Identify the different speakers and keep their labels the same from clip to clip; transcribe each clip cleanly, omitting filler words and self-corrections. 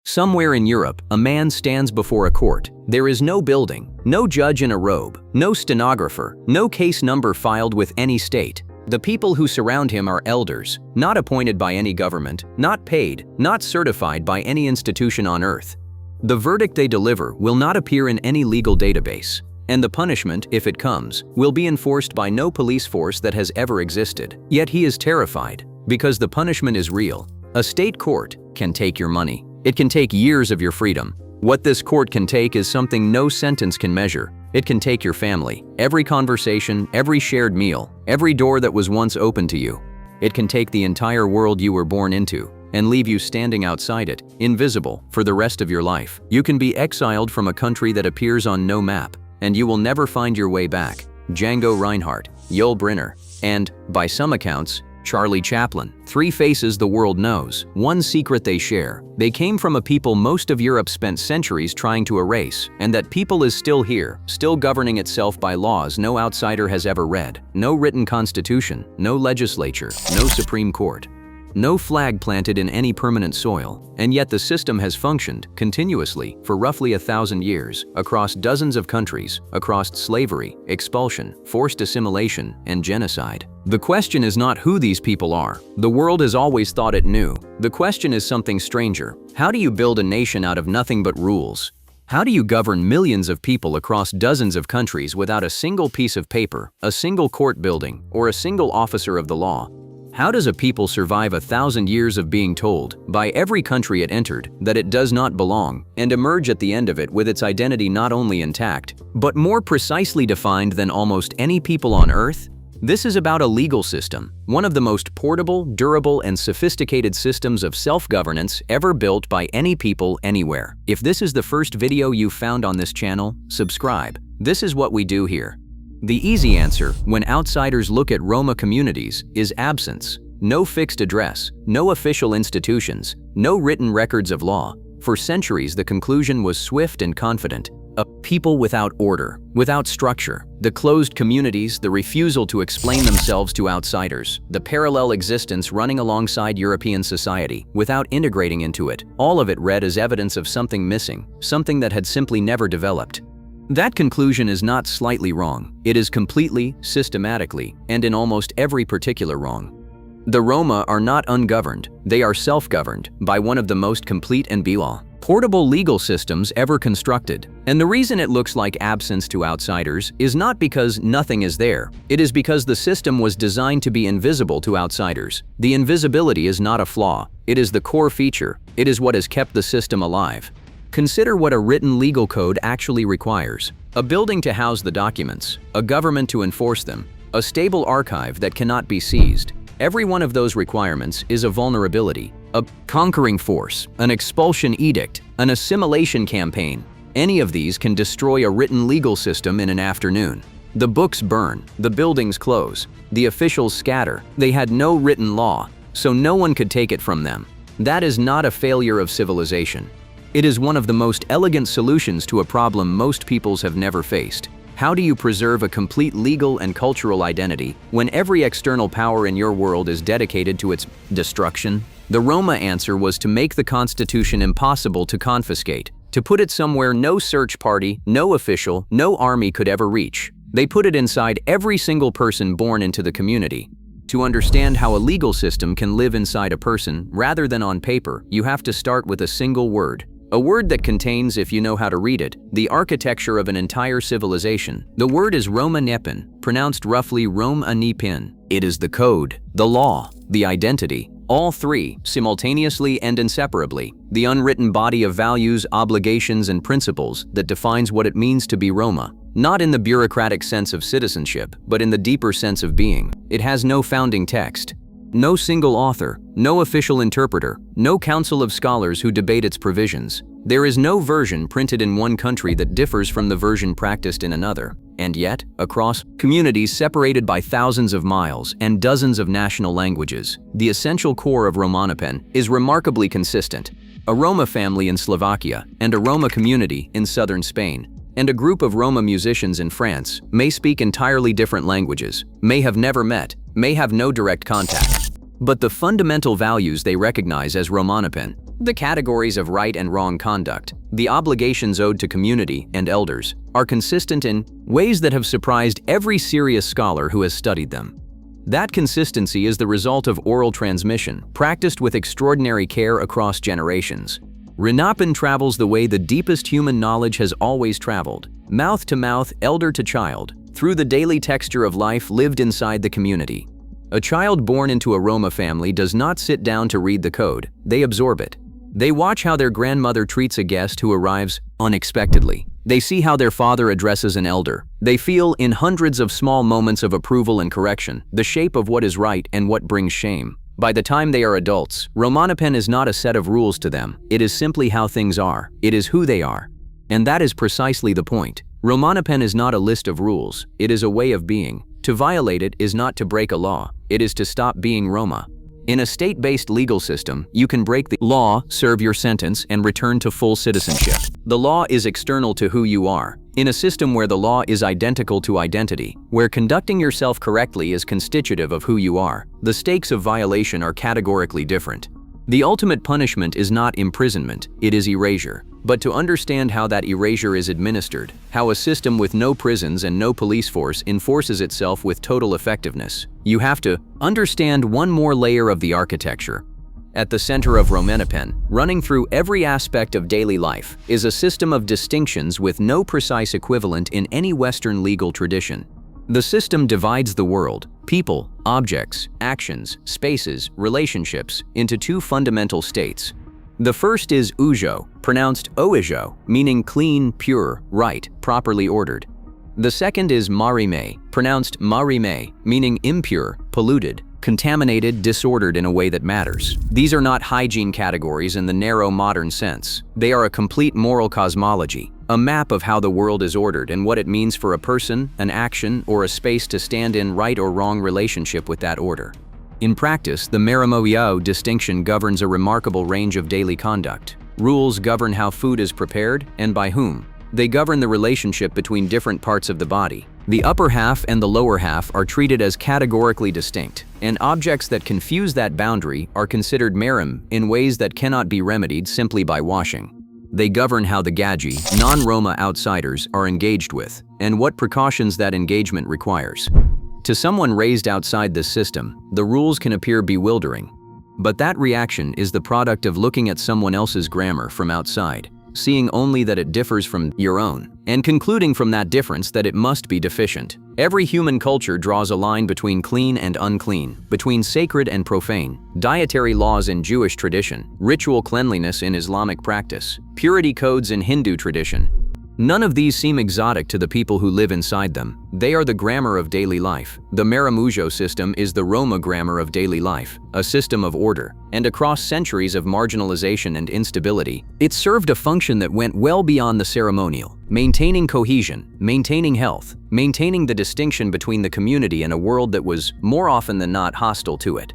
Speaker 1: Somewhere in Europe, a man stands before a court. There is no building, no judge in a robe, no stenographer, no case number filed with any state. The people who surround him are elders, not appointed by any government, not paid, not certified by any institution on earth. The verdict they deliver will not appear in any legal database, and the punishment, if it comes, will be enforced by no police force that has ever existed. Yet he is terrified, because the punishment is real. A state court can take your money. It can take years of your freedom. What this court can take is something no sentence can measure. It can take your family, every conversation, every shared meal, every door that was once open to you. It can take the entire world you were born into and leave you standing outside it, invisible, for the rest of your life. You can be exiled from a country that appears on no map, and you will never find your way back. Django Reinhardt, Yul Brynner, and, by some accounts, Charlie Chaplin. Three faces the world knows, one secret they share. They came from a people most of Europe spent centuries trying to erase, and that people is still here, still governing itself by laws no outsider has ever read. No written constitution, no legislature, no Supreme Court. No flag planted in any permanent soil, and yet the system has functioned continuously for roughly 1,000 years, across dozens of countries, across slavery, expulsion, forced assimilation, and genocide. The question is not who these people are. The world has always thought it knew. The question is something stranger. How do you build a nation out of nothing but rules? How do you govern millions of people across dozens of countries without a single piece of paper, a single court building, or a single officer of the law? How does a people survive 1,000 years of being told, by every country it entered, that it does not belong, and emerge at the end of it with its identity not only intact, but more precisely defined than almost any people on Earth? This is about a legal system, one of the most portable, durable, and sophisticated systems of self-governance ever built by any people anywhere. If this is the first video you've found on this channel, subscribe. This is what we do here. The easy answer, when outsiders look at Roma communities, is absence. No fixed address, no official institutions, no written records of law. For centuries, the conclusion was swift and confident. A people without order, without structure. The closed communities, the refusal to explain themselves to outsiders, the parallel existence running alongside European society, without integrating into it. All of it read as evidence of something missing, something that had simply never developed. That conclusion is not slightly wrong. It is completely, systematically, and in almost every particular wrong. The Roma are not ungoverned. They are self-governed by one of the most complete and portable legal systems ever constructed. And the reason it looks like absence to outsiders is not because nothing is there. It is because the system was designed to be invisible to outsiders. The invisibility is not a flaw. It is the core feature. It is what has kept the system alive. Consider what a written legal code actually requires. A building to house the documents, a government to enforce them, a stable archive that cannot be seized. Every one of those requirements is a vulnerability, a conquering force, an expulsion edict, an assimilation campaign. Any of these can destroy a written legal system in an afternoon. The books burn, the buildings close, the officials scatter. They had no written law, so no one could take it from them. That is not a failure of civilization. It is one of the most elegant solutions to a problem most peoples have never faced. How do you preserve a complete legal and cultural identity when every external power in your world is dedicated to its destruction? The Roma answer was to make the Constitution impossible to confiscate, to put it somewhere no search party, no official, no army could ever reach. They put it inside every single person born into the community. To understand how a legal system can live inside a person rather than on paper, you have to start with a single word. A word that contains, if you know how to read it, the architecture of an entire civilization. The word is Romani, pronounced roughly Romani. It is the code, the law, the identity. All three, simultaneously and inseparably. The unwritten body of values, obligations, and principles that defines what it means to be Roma. Not in the bureaucratic sense of citizenship, but in the deeper sense of being. It has no founding text. No single author, no official interpreter, no council of scholars who debate its provisions. There is no version printed in one country that differs from the version practiced in another. And yet, across communities separated by thousands of miles and dozens of national languages, the essential core of Romani is remarkably consistent. A Roma family in Slovakia and a Roma community in southern Spain and a group of Roma musicians in France may speak entirely different languages, may have never met, may have no direct contact. But the fundamental values they recognize as Romani, The categories of right and wrong conduct, the obligations owed to community and elders, are consistent in ways that have surprised every serious scholar who has studied them. That consistency is the result of oral transmission, practiced with extraordinary care across generations. Romani travels the way the deepest human knowledge has always traveled, mouth to mouth, elder to child, through the daily texture of life lived inside the community. A child born into a Roma family does not sit down to read the code, they absorb it. They watch how their grandmother treats a guest who arrives unexpectedly. They see how their father addresses an elder. They feel, in hundreds of small moments of approval and correction, the shape of what is right and what brings shame. By the time they are adults, Romani is not a set of rules to them. It is simply how things are. It is who they are. And that is precisely the point. Romani is not a list of rules. It is a way of being. To violate it is not to break a law. It is to stop being Roma. In a state-based legal system, you can break the law, serve your sentence, and return to full citizenship. The law is external to who you are. In a system where the law is identical to identity, where conducting yourself correctly is constitutive of who you are, the stakes of violation are categorically different. The ultimate punishment is not imprisonment, it is erasure. But to understand how that erasure is administered, how a system with no prisons and no police force enforces itself with total effectiveness, you have to understand one more layer of the architecture. At the center of Romani, running through every aspect of daily life, is a system of distinctions with no precise equivalent in any Western legal tradition. The system divides the world, people, objects, actions, spaces, relationships, into two fundamental states. The first is ujo, pronounced oijo, meaning clean, pure, right, properly ordered. The second is marime, pronounced marime, meaning impure, polluted, contaminated, disordered in a way that matters. These are not hygiene categories in the narrow modern sense. They are a complete moral cosmology, a map of how the world is ordered and what it means for a person, an action, or a space to stand in right or wrong relationship with that order. In practice, the marimoio distinction governs a remarkable range of daily conduct. Rules govern how food is prepared and by whom. They govern the relationship between different parts of the body. The upper half and the lower half are treated as categorically distinct, and objects that confuse that boundary are considered marim in ways that cannot be remedied simply by washing. They govern how the Gaji, non-Roma outsiders, are engaged with, and what precautions that engagement requires. To someone raised outside this system, the rules can appear bewildering. But that reaction is the product of looking at someone else's grammar from outside, seeing only that it differs from your own, and concluding from that difference that it must be deficient. Every human culture draws a line between clean and unclean, between sacred and profane, dietary laws in Jewish tradition, ritual cleanliness in Islamic practice, purity codes in Hindu tradition. None of these seem exotic to the people who live inside them. They are the grammar of daily life. The Marumujo system is the Roma grammar of daily life, a system of order. And across centuries of marginalization and instability, it served a function that went well beyond the ceremonial, maintaining cohesion, maintaining health, maintaining the distinction between the community and a world that was, more often than not, hostile to it.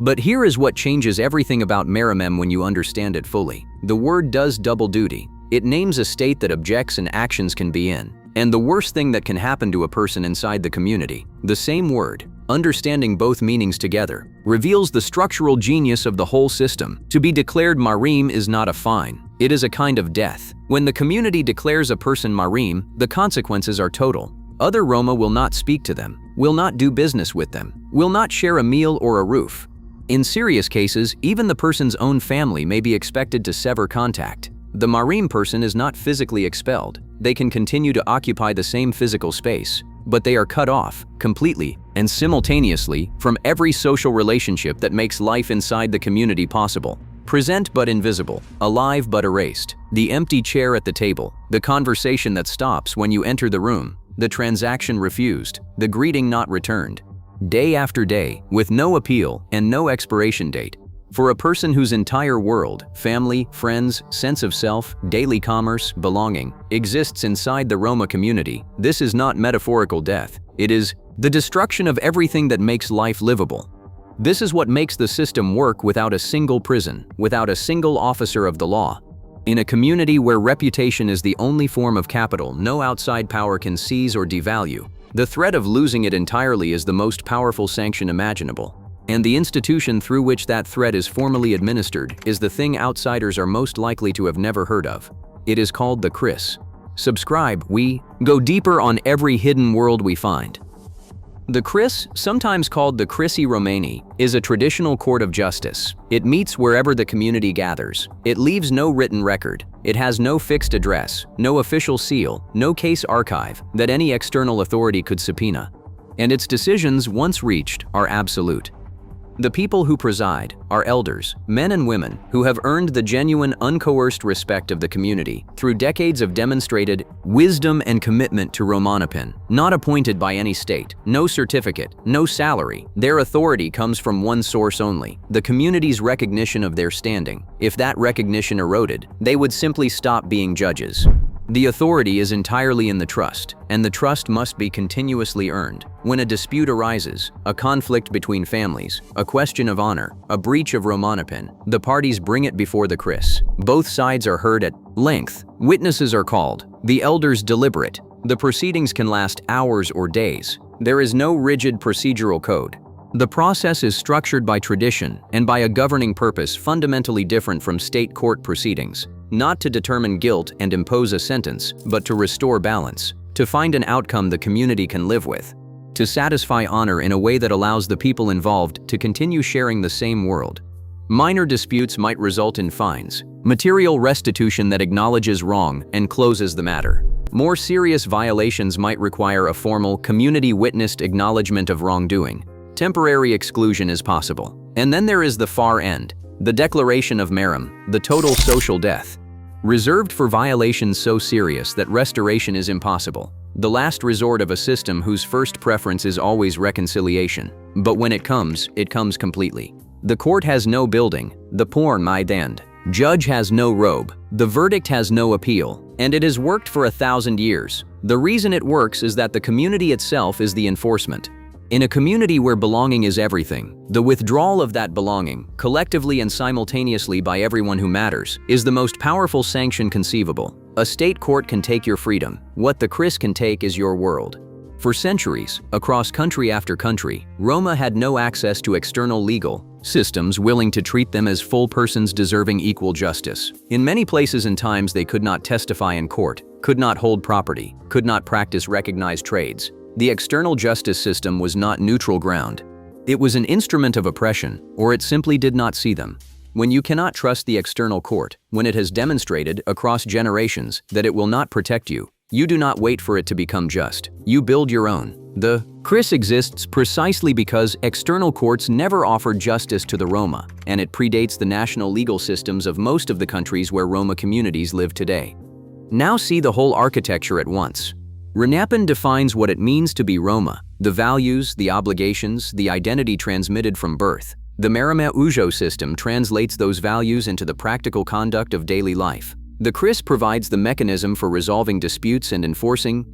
Speaker 1: But here is what changes everything about Merimem when you understand it fully. The word does double duty. It names a state that objects and actions can be in, and the worst thing that can happen to a person inside the community. The same word, understanding both meanings together, reveals the structural genius of the whole system. To be declared marim is not a fine, it is a kind of death. When the community declares a person marim, the consequences are total. Other Roma will not speak to them, will not do business with them, will not share a meal or a roof. In serious cases, even the person's own family may be expected to sever contact. The marim person is not physically expelled. They can continue to occupy the same physical space, but they are cut off, completely and simultaneously, from every social relationship that makes life inside the community possible. Present but invisible, alive but erased. The empty chair at the table, the conversation that stops when you enter the room, the transaction refused, the greeting not returned. Day after day, with no appeal and no expiration date. For a person whose entire world, family, friends, sense of self, daily commerce, belonging, exists inside the Roma community, this is not metaphorical death. It is the destruction of everything that makes life livable. This is what makes the system work without a single prison, without a single officer of the law. In a community where reputation is the only form of capital no outside power can seize or devalue, the threat of losing it entirely is the most powerful sanction imaginable. And the institution through which that threat is formally administered is the thing outsiders are most likely to have never heard of. It is called the Kris. Subscribe, we go deeper on every hidden world we find. The Kris, sometimes called the Crisi Romani, is a traditional court of justice. It meets wherever the community gathers. It leaves no written record. It has no fixed address, no official seal, no case archive that any external authority could subpoena. And its decisions, once reached, are absolute. The people who preside are elders, men and women, who have earned the genuine, uncoerced respect of the community through decades of demonstrated wisdom and commitment to Romani, not appointed by any state, no certificate, no salary. Their authority comes from one source only: the community's recognition of their standing. If that recognition eroded, they would simply stop being judges. The authority is entirely in the trust, and the trust must be continuously earned. When a dispute arises, a conflict between families, a question of honor, a breach of Romani, the parties bring it before the Kris. Both sides are heard at length. Witnesses are called. The elders deliberate. The proceedings can last hours or days. There is no rigid procedural code. The process is structured by tradition and by a governing purpose fundamentally different from state court proceedings. Not to determine guilt and impose a sentence, but to restore balance, to find an outcome the community can live with, to satisfy honor in a way that allows the people involved to continue sharing the same world. Minor disputes might result in fines, material restitution that acknowledges wrong and closes the matter. More serious violations might require a formal, community-witnessed acknowledgement of wrongdoing. Temporary exclusion is possible. And then there is the far end, the declaration of merum, the total social death, reserved for violations so serious that restoration is impossible. The last resort of a system whose first preference is always reconciliation. But when it comes completely. The court has no building, the porn might end. Judge has no robe, the verdict has no appeal, and it has worked for 1,000 years. The reason it works is that the community itself is the enforcement. In a community where belonging is everything, the withdrawal of that belonging, collectively and simultaneously by everyone who matters, is the most powerful sanction conceivable. A state court can take your freedom. What the Kris can take is your world. For centuries, across country after country, Roma had no access to external legal systems willing to treat them as full persons deserving equal justice. In many places and times they could not testify in court, could not hold property, could not practice recognized trades. The external justice system was not neutral ground. It was an instrument of oppression, or it simply did not see them. When you cannot trust the external court, when it has demonstrated across generations that it will not protect you, you do not wait for it to become just. You build your own. The Kris exists precisely because external courts never offered justice to the Roma, and it predates the national legal systems of most of the countries where Roma communities live today. Now see the whole architecture at once. Romani defines what it means to be Roma, the values, the obligations, the identity transmitted from birth. The Merime Ujo system translates those values into the practical conduct of daily life. The Kris provides the mechanism for resolving disputes and enforcing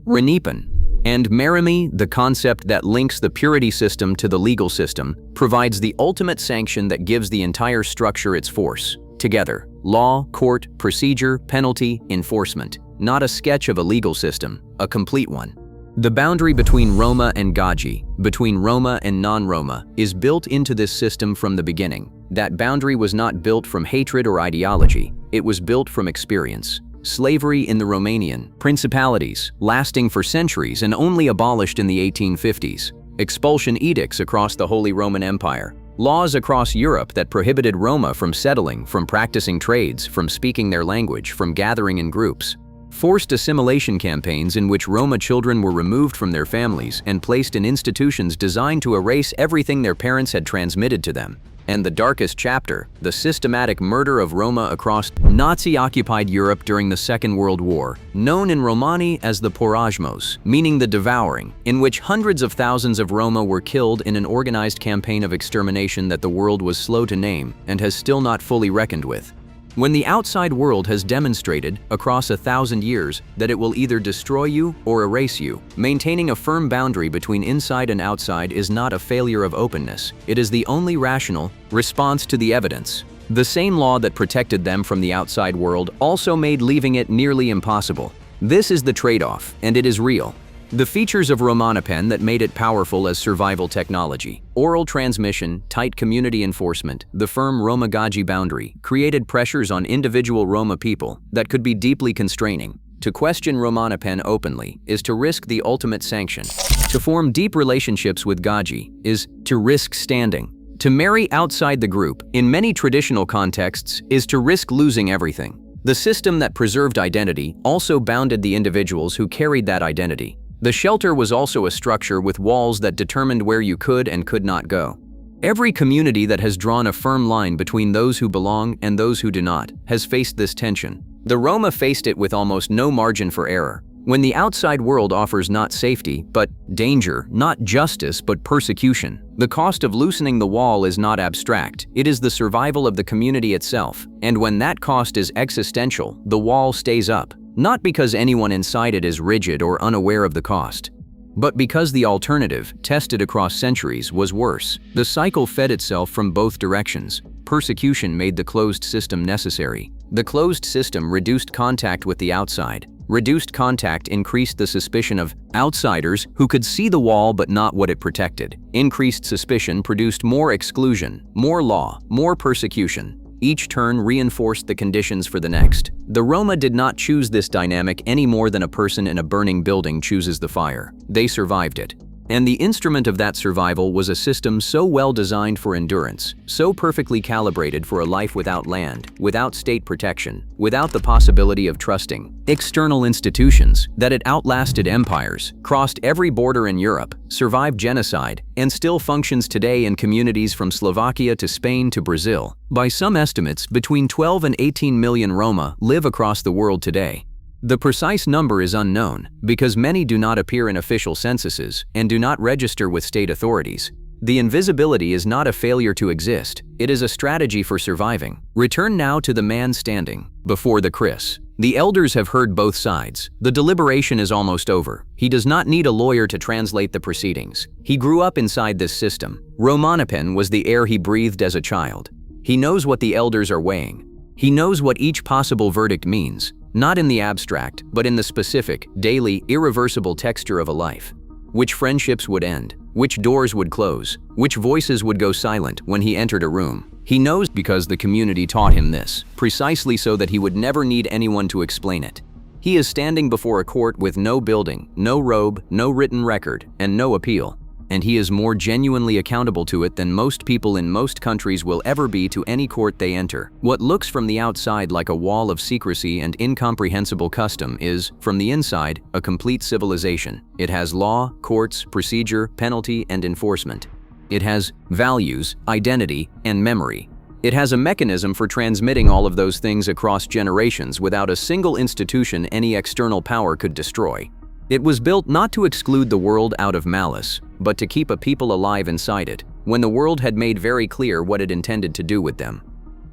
Speaker 1: Ronipan. And Merime, the concept that links the purity system to the legal system, provides the ultimate sanction that gives the entire structure its force. Together, law, court, procedure, penalty, enforcement. Not a sketch of a legal system, a complete one. The boundary between Roma and Gaji, between Roma and non-Roma, is built into this system from the beginning. That boundary was not built from hatred or ideology, it was built from experience. Slavery in the Romanian principalities, lasting for centuries and only abolished in the 1850s. Expulsion edicts across the Holy Roman Empire. Laws across Europe that prohibited Roma from settling, from practicing trades, from speaking their language, from gathering in groups. Forced assimilation campaigns in which Roma children were removed from their families and placed in institutions designed to erase everything their parents had transmitted to them. And the darkest chapter, the systematic murder of Roma across Nazi-occupied Europe during the Second World War, known in Romani as the Porajmos, meaning the devouring, in which hundreds of thousands of Roma were killed in an organized campaign of extermination that the world was slow to name and has still not fully reckoned with. When the outside world has demonstrated, across 1,000 years, that it will either destroy you or erase you, maintaining a firm boundary between inside and outside is not a failure of openness. It is the only rational response to the evidence. The same law that protected them from the outside world also made leaving it nearly impossible. This is the trade-off, and it is real. The features of Romani pen that made it powerful as survival technology. Oral transmission, tight community enforcement, the firm Roma-Gaji boundary created pressures on individual Roma people that could be deeply constraining. To question Romani pen openly is to risk the ultimate sanction. To form deep relationships with Gaji is to risk standing. To marry outside the group, in many traditional contexts, is to risk losing everything. The system that preserved identity also bounded the individuals who carried that identity. The shelter was also a structure with walls that determined where you could and could not go. Every community that has drawn a firm line between those who belong and those who do not has faced this tension. The Roma faced it with almost no margin for error. When the outside world offers not safety, but danger, not justice, but persecution, the cost of loosening the wall is not abstract, it is the survival of the community itself. And when that cost is existential, the wall stays up. Not because anyone inside it is rigid or unaware of the cost, but because the alternative, tested across centuries, was worse. The cycle fed itself from both directions. Persecution made the closed system necessary. The closed system reduced contact with the outside. Reduced contact increased the suspicion of outsiders who could see the wall but not what it protected. Increased suspicion produced more exclusion, more law, more persecution. Each turn reinforced the conditions for the next. The Roma did not choose this dynamic any more than a person in a burning building chooses the fire. They survived it. And the instrument of that survival was a system so well designed for endurance, so perfectly calibrated for a life without land, without state protection, without the possibility of trusting external institutions, that it outlasted empires, crossed every border in Europe, survived genocide, and still functions today in communities from Slovakia to Spain to Brazil. By some estimates, between 12 and 18 million Roma live across the world today. The precise number is unknown because many do not appear in official censuses and do not register with state authorities. The invisibility is not a failure to exist, it is a strategy for surviving. Return now to the man standing before the Chris. The elders have heard both sides. The deliberation is almost over. He does not need a lawyer to translate the proceedings. He grew up inside this system. Romani pen was the air he breathed as a child. He knows what the elders are weighing. He knows what each possible verdict means. Not in the abstract, but in the specific, daily, irreversible texture of a life. Which friendships would end, which doors would close, which voices would go silent when he entered a room. He knows because the community taught him this, precisely so that he would never need anyone to explain it. He is standing before a court with no building, no robe, no written record, and no appeal. And he is more genuinely accountable to it than most people in most countries will ever be to any court they enter. What looks from the outside like a wall of secrecy and incomprehensible custom is, from the inside, a complete civilization. It has law, courts, procedure, penalty, and enforcement. It has values, identity, and memory. It has a mechanism for transmitting all of those things across generations without a single institution any external power could destroy. It was built not to exclude the world out of malice, but to keep a people alive inside it, when the world had made very clear what it intended to do with them.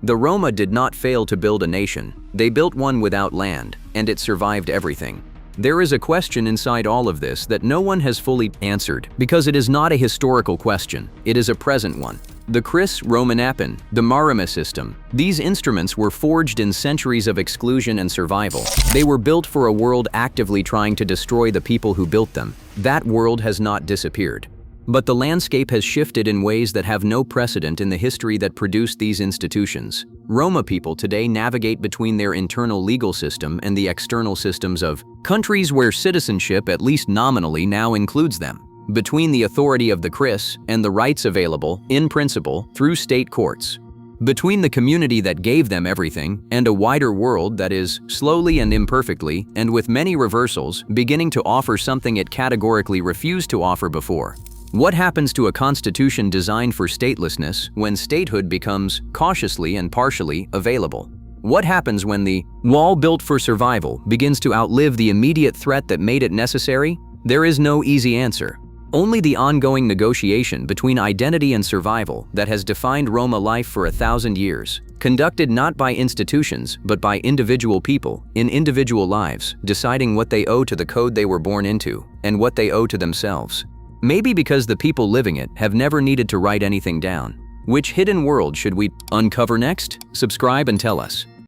Speaker 1: The Roma did not fail to build a nation. They built one without land, and it survived everything. There is a question inside all of this that no one has fully answered, because it is not a historical question, it is a present one. The Chris Romanapen, the Marima system, these instruments were forged in centuries of exclusion and survival. They were built for a world actively trying to destroy the people who built them. That world has not disappeared. But the landscape has shifted in ways that have no precedent in the history that produced these institutions. Roma people today navigate between their internal legal system and the external systems of countries where citizenship, at least nominally, now includes them. Between the authority of the Chris and the rights available, in principle, through state courts. Between the community that gave them everything and a wider world that is, slowly and imperfectly, and with many reversals, beginning to offer something it categorically refused to offer before. What happens to a constitution designed for statelessness when statehood becomes, cautiously and partially, available? What happens when the wall built for survival begins to outlive the immediate threat that made it necessary? There is no easy answer. Only the ongoing negotiation between identity and survival that has defined Roma life for 1,000 years, conducted not by institutions but by individual people in individual lives, deciding what they owe to the code they were born into and what they owe to themselves. Maybe because the people living it have never needed to write anything down. Which hidden world should we uncover next? Subscribe and tell us.